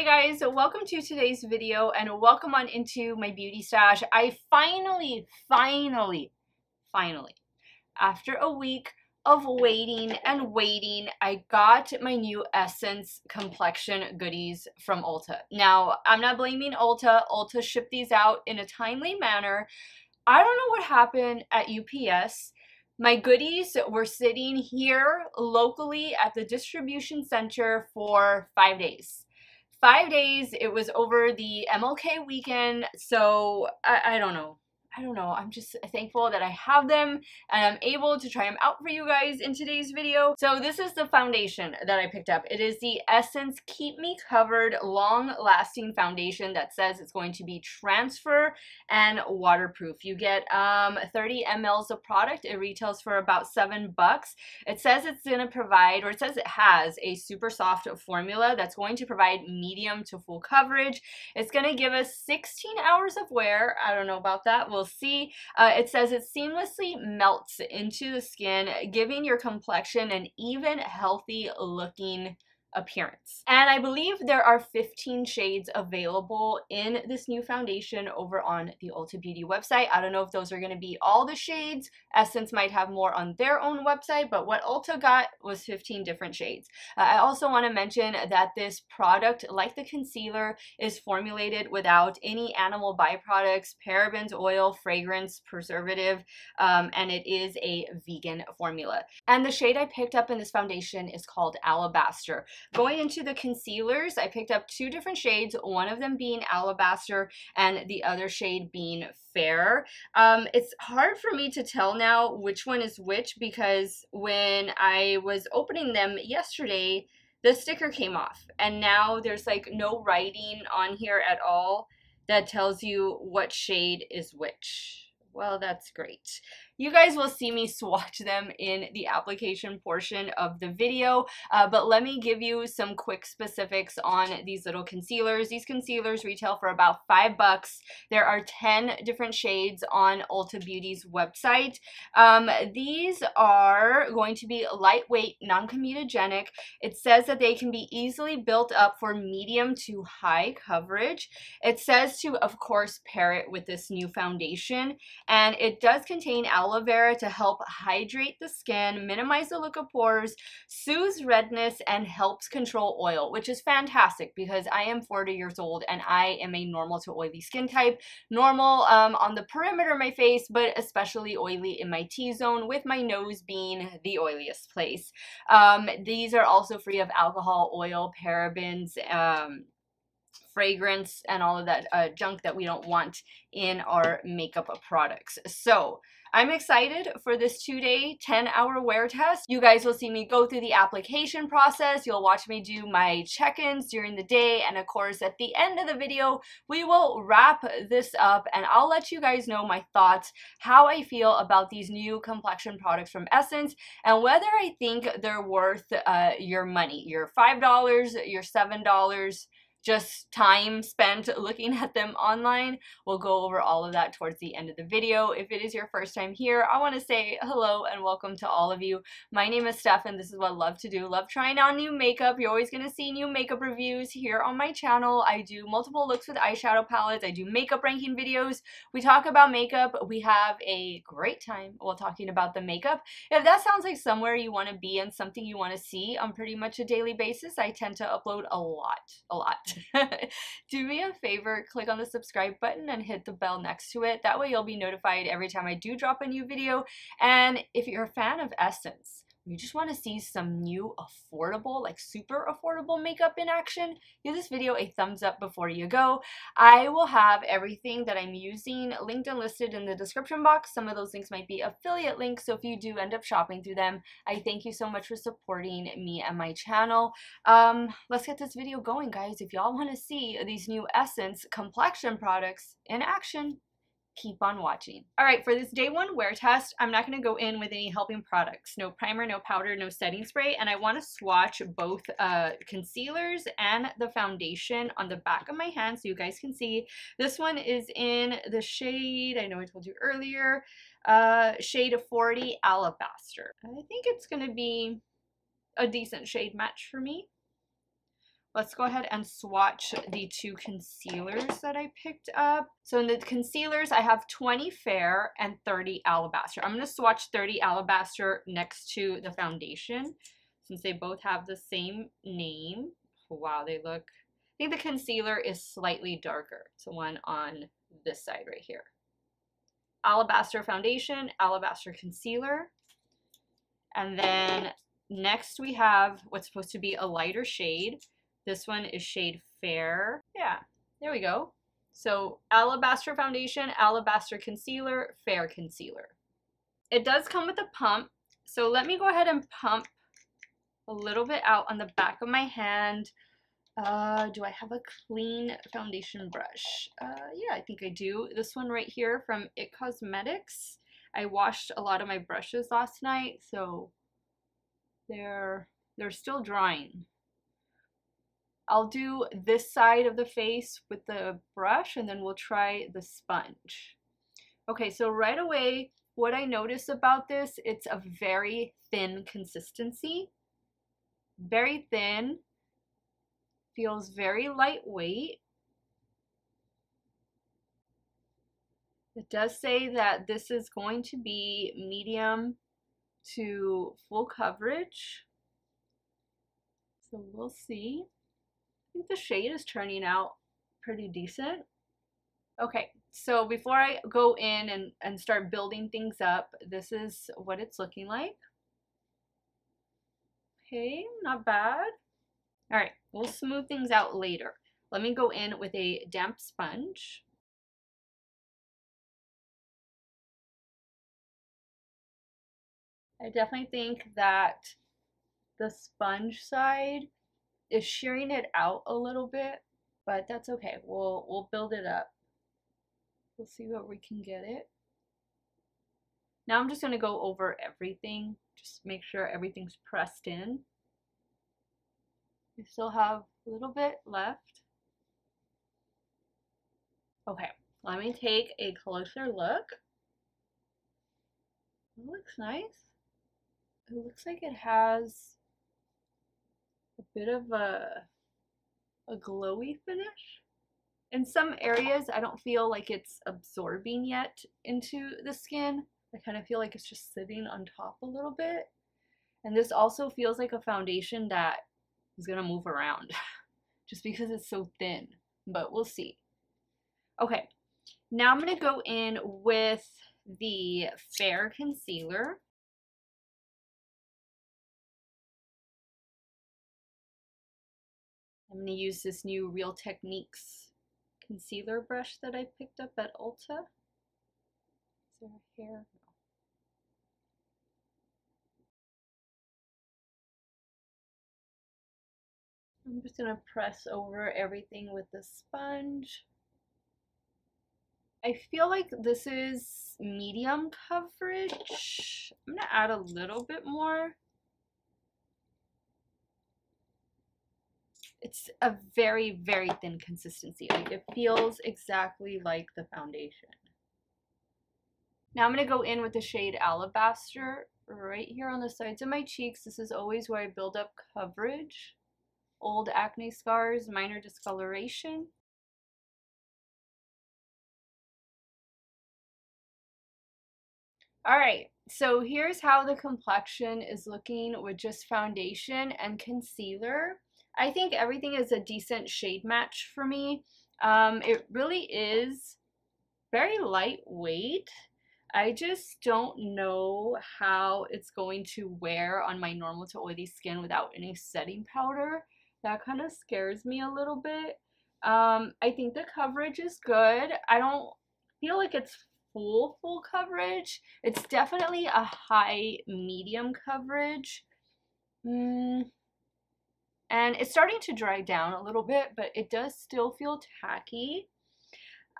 Hey guys, welcome to today's video and welcome on into my beauty stash. I finally, after a week of waiting and waiting, I got my new Essence complexion goodies from Ulta. Now, I'm not blaming Ulta. Ulta shipped these out in a timely manner. I don't know what happened at UPS. My goodies were sitting here locally at the distribution center for 5 days. 5 days. It was over the MLK weekend, so I don't know. I'm just thankful that I have them and I'm able to try them out for you guys in today's video. So this is the foundation that I picked up. It is the Essence Keep Me Covered Long Lasting Foundation that says it's going to be transfer and waterproof. You get 30 mLs of product. It retails for about $7. It says it's going to provide, or it says it has, a super soft formula that's going to provide medium to full coverage. It's going to give us 16 hours of wear. I don't know about that. We'll see. It says it seamlessly melts into the skin, giving your complexion an even, healthy looking appearance. And I believe there are 15 shades available in this new foundation over on the Ulta Beauty website. I don't know if those are going to be all the shades. Essence might have more on their own website, but what Ulta got was 15 different shades. I also want to mention that this product, like the concealer, is formulated without any animal byproducts, parabens, oil, fragrance, preservative, and it is a vegan formula. And the shade I picked up in this foundation is called Alabaster. Going into the concealers, I picked up 2 different shades, one of them being Alabaster and the other shade being Fair. It's hard for me to tell now which one is which because when I was opening them yesterday, the sticker came off and now there's like no writing on here at all that tells you what shade is which. Well, that's great. You guys will see me swatch them in the application portion of the video, but let me give you some quick specifics on these little concealers. These concealers retail for about $5. There are 10 different shades on Ulta Beauty's website. These are going to be lightweight, non-comedogenic. It says that they can be easily built up for medium to high coverage. It says to, of course, pair it with this new foundation, and it does contain aloe vera to help hydrate the skin, minimize the look of pores, soothes redness, and helps control oil, which is fantastic because I am 40 years old and I am a normal to oily skin type. Normal on the perimeter of my face, but especially oily in my T-zone, with my nose being the oiliest place. These are also free of alcohol, oil, parabens, fragrance, and all of that junk that we don't want in our makeup products. So I'm excited for this 2-day, 10-hour wear test. You guys will see me go through the application process. You'll watch me do my check-ins during the day. And of course, at the end of the video, we will wrap this up and I'll let you guys know my thoughts, how I feel about these new complexion products from Essence, and whether I think they're worth your money, your $5, your $7, just time spent looking at them online. We'll go over all of that towards the end of the video. If it is your first time here, I want to say hello and welcome to all of you. My name is Steff and this is what I love to do. Love trying on new makeup. You're always going to see new makeup reviews here on my channel. I do multiple looks with eyeshadow palettes. I do makeup ranking videos. We talk about makeup. We have a great time while talking about the makeup. If that sounds like somewhere you want to be and something you want to see on pretty much a daily basis, I tend to upload a lot. Do me a favor, click on the subscribe button and hit the bell next to it. That way you'll be notified every time I do drop a new video. And if you're a fan of Essence, you just want to see some new affordable, like super affordable makeup in action, give this video a thumbs up before you go. I will have everything that I'm using linked and listed in the description box. Some of those links might be affiliate links, so if you do end up shopping through them, I thank you so much for supporting me and my channel. Let's get this video going, guys. If y'all want to see these new Essence complexion products in action, keep on watching. All right, for this day 1 wear test, I'm not going to go in with any helping products. No primer, no powder, no setting spray, and I want to swatch both concealers and the foundation on the back of my hand so you guys can see. This one is in the shade, I know I told you earlier, shade 40 Alabaster. I think it's going to be a decent shade match for me. let's go ahead and swatch the two concealers that I picked up. So in the concealers, I have 20 Fair and 30 Alabaster. I'm going to swatch 30 Alabaster next to the foundation since they both have the same name. Wow, they look... I think the concealer is slightly darker. It's the one on this side right here. Alabaster foundation, Alabaster concealer. And then next we have what's supposed to be a lighter shade. This one is shade Fair. Yeah, there we go. So Alabaster foundation, Alabaster concealer, Fair concealer. It does come with a pump. So let me go ahead and pump a little bit out on the back of my hand. Do I have a clean foundation brush? Yeah, I think I do. This one right here from It Cosmetics. I washed a lot of my brushes last night, so they're still drying. I'll do this side of the face with the brush and then we'll try the sponge. Okay, so right away, what I notice about this, it's a very thin consistency. Very thin. Feels very lightweight. It does say that this is going to be medium to full coverage. So we'll see. I think the shade is turning out pretty decent. Okay, so before I go in and start building things up, this is what it's looking like. Okay, not bad. All right, we'll smooth things out later. Let me go in with a damp sponge. I definitely think that the sponge side is shearing it out a little bit, but that's okay. We'll build it up. We'll see what we can get it. Now I'm just going to go over everything. Just make sure everything's pressed in. We still have a little bit left. Okay, let me take a closer look. It looks nice. It looks like it has a bit of a glowy finish. In some areas, I don't feel like it's absorbing yet into the skin. I kind of feel like it's just sitting on top a little bit. And this also feels like a foundation that is gonna move around just because it's so thin, but we'll see. Okay, now I'm gonna go in with the Fair concealer. I'm going to use this new Real Techniques concealer brush that I picked up at Ulta. Is there a hair? No. I'm just going to press over everything with the sponge. I feel like this is medium coverage. I'm going to add a little bit more. It's a very, very thin consistency. Like, it feels exactly like the foundation. Now I'm going to go in with the shade Alabaster right here on the sides of my cheeks. This is always where I build up coverage. Old acne scars, minor discoloration. Alright, so here's how the complexion is looking with just foundation and concealer. I think everything is a decent shade match for me. It really is very lightweight. I just don't know how it's going to wear on my normal to oily skin without any setting powder. That kind of scares me a little bit. I think the coverage is good. I don't feel like it's full coverage. It's definitely a high medium coverage. And it's starting to dry down a little bit, but it does still feel tacky.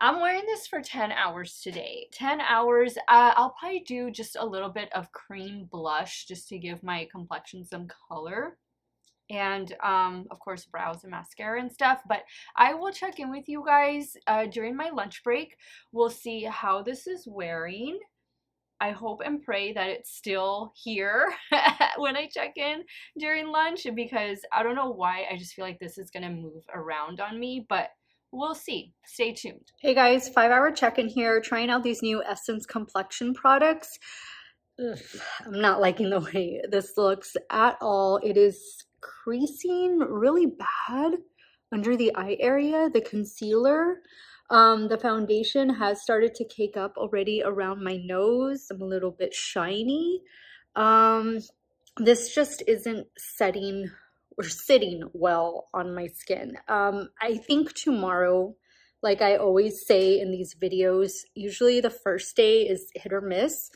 I'm wearing this for 10 hours today. 10 hours. I'll probably do just a little bit of cream blush just to give my complexion some color. And of course brows and mascara and stuff, but I will check in with you guys during my lunch break. We'll see how this is wearing. I hope and pray that it's still here when I check in during lunch, because I don't know why, I just feel like this is gonna move around on me, but we'll see. Stay tuned. Hey guys, 5-hour check-in here, trying out these new Essence complexion products. Ugh, I'm not liking the way this looks at all. It is creasing really bad under the eye area, the concealer. The foundation has started to cake up already around my nose. I'm a little bit shiny. This just isn't setting or sitting well on my skin. I think tomorrow, like I always say in these videos, usually the first day is hit or miss,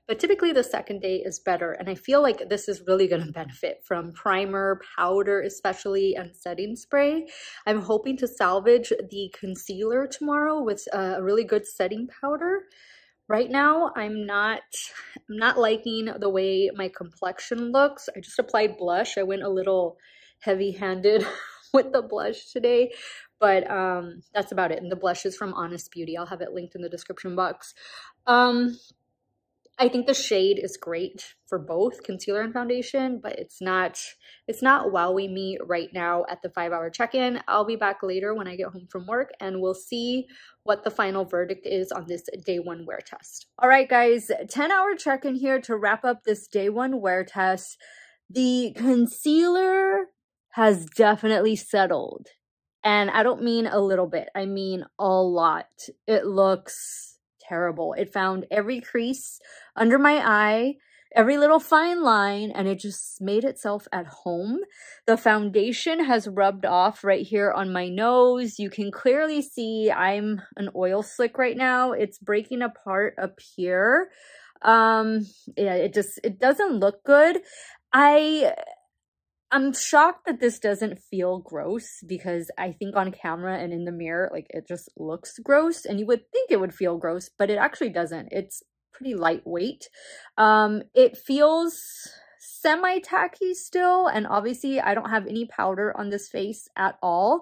but typically the second day is better. And I feel like this is really going to benefit from primer, powder especially, and setting spray. I'm hoping to salvage the concealer tomorrow with a really good setting powder. Right now, I'm not liking the way my complexion looks. I just applied blush. I went a little heavy-handed with the blush today, but that's about it. And the blush is from Honest Beauty. I'll have it linked in the description box. I think the shade is great for both concealer and foundation, but it's not wowing me right now at the 5-hour check-in. I'll be back later when I get home from work, and we'll see what the final verdict is on this day 1 wear test. All right, guys, 10-hour check-in here to wrap up this day 1 wear test. The concealer has definitely settled, and I don't mean a little bit. I mean a lot. It looks terrible. It found every crease under my eye, every little fine line, and it just made itself at home. The foundation has rubbed off right here on my nose. You can clearly see I'm an oil slick right now. It's breaking apart up here. Yeah, it doesn't look good. I'm shocked that this doesn't feel gross, because I think on camera and in the mirror, like, it just looks gross, and you would think it would feel gross, but it actually doesn't. It's pretty lightweight. It feels semi-tacky still, and obviously I don't have any powder on this face at all.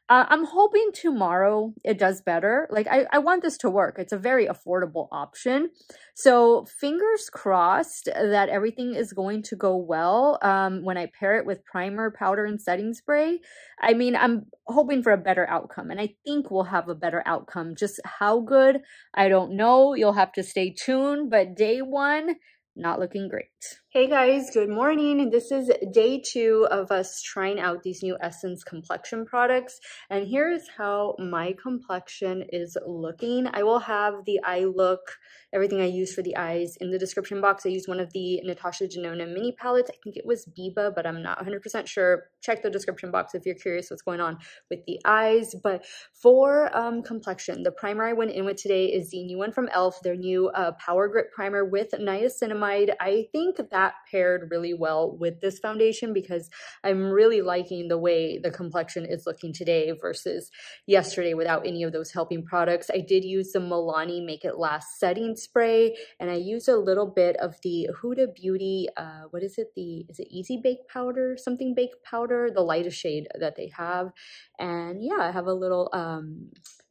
I'm hoping tomorrow it does better. Like, I want this to work. It's a very affordable option. So fingers crossed that everything is going to go well when I pair it with primer, powder, and setting spray. I mean, I'm hoping for a better outcome, and I think we'll have a better outcome. Just how good, I don't know. You'll have to stay tuned, but day 1, not looking great. Hey guys, good morning. This is day 2 of us trying out these new Essence complexion products, and here's how my complexion is looking. I will have the eye look, everything I use for the eyes, in the description box. I used one of the Natasha Denona mini palettes. I think it was Biba, but I'm not 100% sure. Check the description box if you're curious what's going on with the eyes. But for complexion, the primer I went in with today is the new one from e.l.f., their new Power Grip Primer with Niacinamide. I think that paired really well with this foundation, because I'm really liking the way the complexion is looking today versus yesterday without any of those helping products. I did use the Milani Make It Last setting spray, and I used a little bit of the Huda Beauty, what is it? Is it Easy Bake Powder? Something Bake Powder, the lightest shade that they have. And yeah, I have a little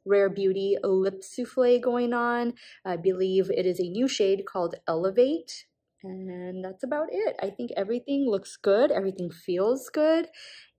Rare Beauty lip souffle going on. I believe it is a new shade called Elevate. And that's about it. I think everything looks good. Everything feels good.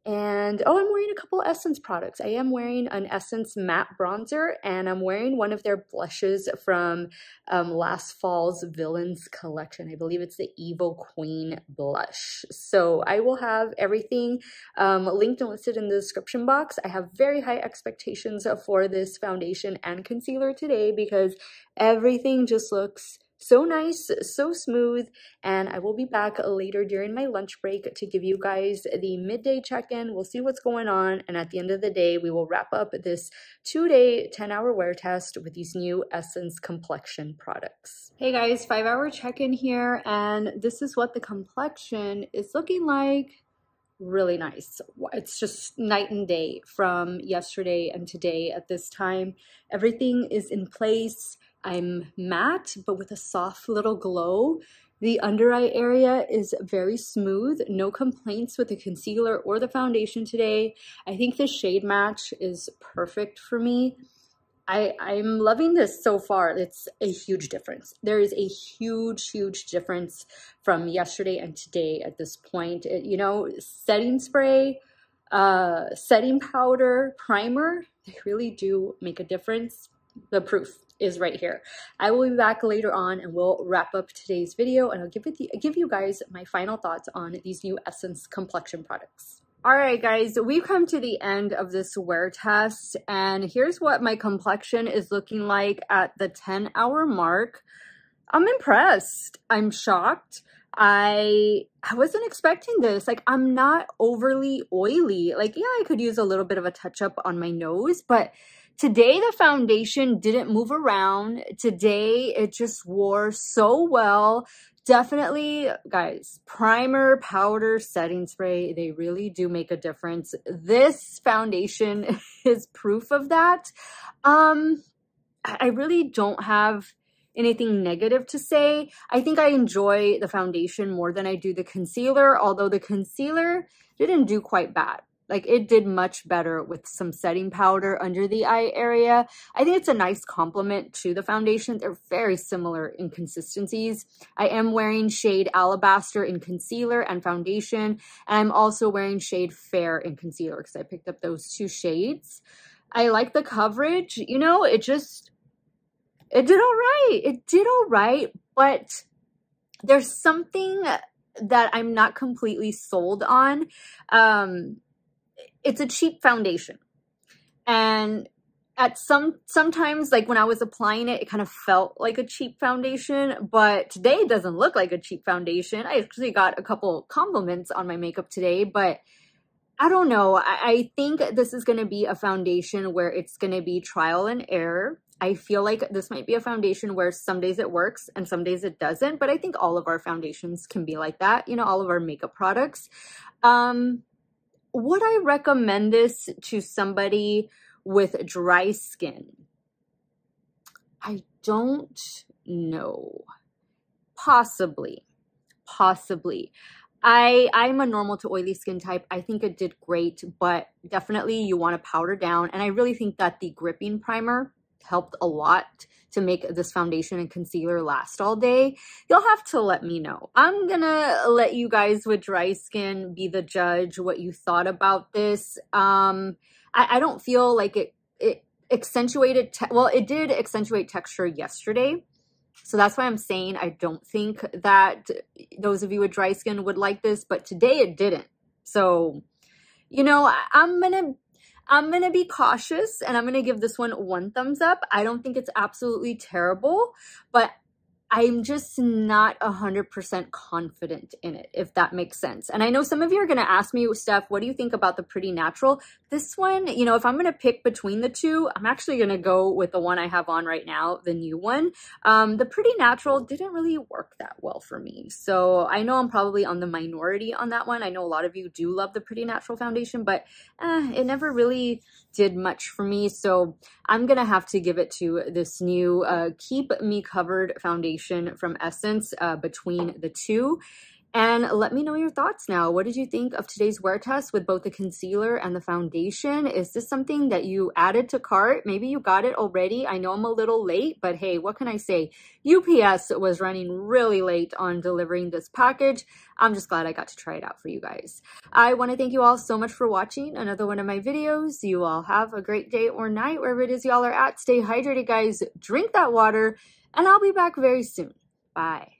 And oh, I'm wearing a couple Essence products. I am wearing an Essence matte bronzer, and I'm wearing one of their blushes from last fall's Villains collection. I believe it's the Evil Queen blush. So I will have everything linked and listed in the description box. I have very high expectations for this foundation and concealer today, because everything just looks so nice, so smooth, and I will be back later during my lunch break to give you guys the midday check-in. We'll see what's going on, and at the end of the day, we will wrap up this 2-day, 10-hour wear test with these new Essence complexion products. Hey guys, 5-hour check-in here, and this is what the complexion is looking like. Really nice. It's just night and day from yesterday and today at this time. Everything is in place. I'm matte, but with a soft little glow. The under eye area is very smooth. No complaints with the concealer or the foundation today. I think the shade match is perfect for me. I'm loving this so far. It's a huge difference. There is a huge difference from yesterday and today at this point. You know, setting spray, setting powder, primer, they really do make a difference. The proof is right here. I will be back later on and we'll wrap up today's video and I'll give you guys my final thoughts on these new Essence complexion products. All right, guys, we've come to the end of this wear test, and here's what my complexion is looking like at the 10-hour mark. I'm impressed. I'm shocked. I wasn't expecting this. Like, I'm not overly oily. Like, yeah, I could use a little bit of a touch-up on my nose, but today the foundation didn't move around. Today it just wore so well. Definitely, guys, primer, powder, setting spray, they really do make a difference. This foundation is proof of that. I really don't have anything negative to say. I think I enjoy the foundation more than I do the concealer, although the concealer didn't do quite bad. Like, it did much better with some setting powder under the eye area. I think it's a nice complement to the foundation. They're very similar in consistencies. I am wearing shade Alabaster in concealer and foundation. And I'm also wearing shade Fair in concealer because I picked up those two shades. I like the coverage. You know, it did all right. It did all right, but there's something that I'm not completely sold on. It's a cheap foundation, and sometimes, like when I was applying it, it kind of felt like a cheap foundation, but today it doesn't look like a cheap foundation. I actually got a couple compliments on my makeup today, but I don't know. I think this is going to be a foundation where it's going to be trial and error. I feel like this might be a foundation where some days it works and some days it doesn't, but I think all of our foundations can be like that, you know, all of our makeup products. Would I recommend this to somebody with dry skin? I don't know. Possibly. I'm a normal to oily skin type. I think it did great, but definitely you want to powder down. And I really think that the gripping primer helped a lot to make this foundation and concealer last all day. You'll have to let me know. I'm gonna let you guys with dry skin be the judge what you thought about this. I don't feel like it accentuated, well, it did accentuate texture yesterday. So that's why I'm saying I don't think that those of you with dry skin would like this, but today it didn't. So, you know, I'm gonna be cautious and I'm gonna give this one thumbs up. I don't think it's absolutely terrible, but I'm just not 100% confident in it, if that makes sense. And I know some of you are gonna ask me, Steph, what do you think about the Pretty Natural? This one, you know, if I'm gonna pick between the two, I'm actually gonna go with the one I have on right now, the new one. The Pretty Natural didn't really work that well for me. So I know I'm probably on the minority on that one. I know a lot of you do love the Pretty Natural foundation, but it never really did much for me. So I'm gonna have to give it to this new Keep Me Covered foundation from Essence between the two. And let me know your thoughts now. What did you think of today's wear test with both the concealer and the foundation? Is this something that you added to cart? Maybe you got it already. I know I'm a little late, but hey, what can I say? UPS was running really late on delivering this package. I'm just glad I got to try it out for you guys. I want to thank you all so much for watching another one of my videos. You all have a great day or night, wherever it is y'all are at. Stay hydrated, guys. Drink that water, and I'll be back very soon. Bye.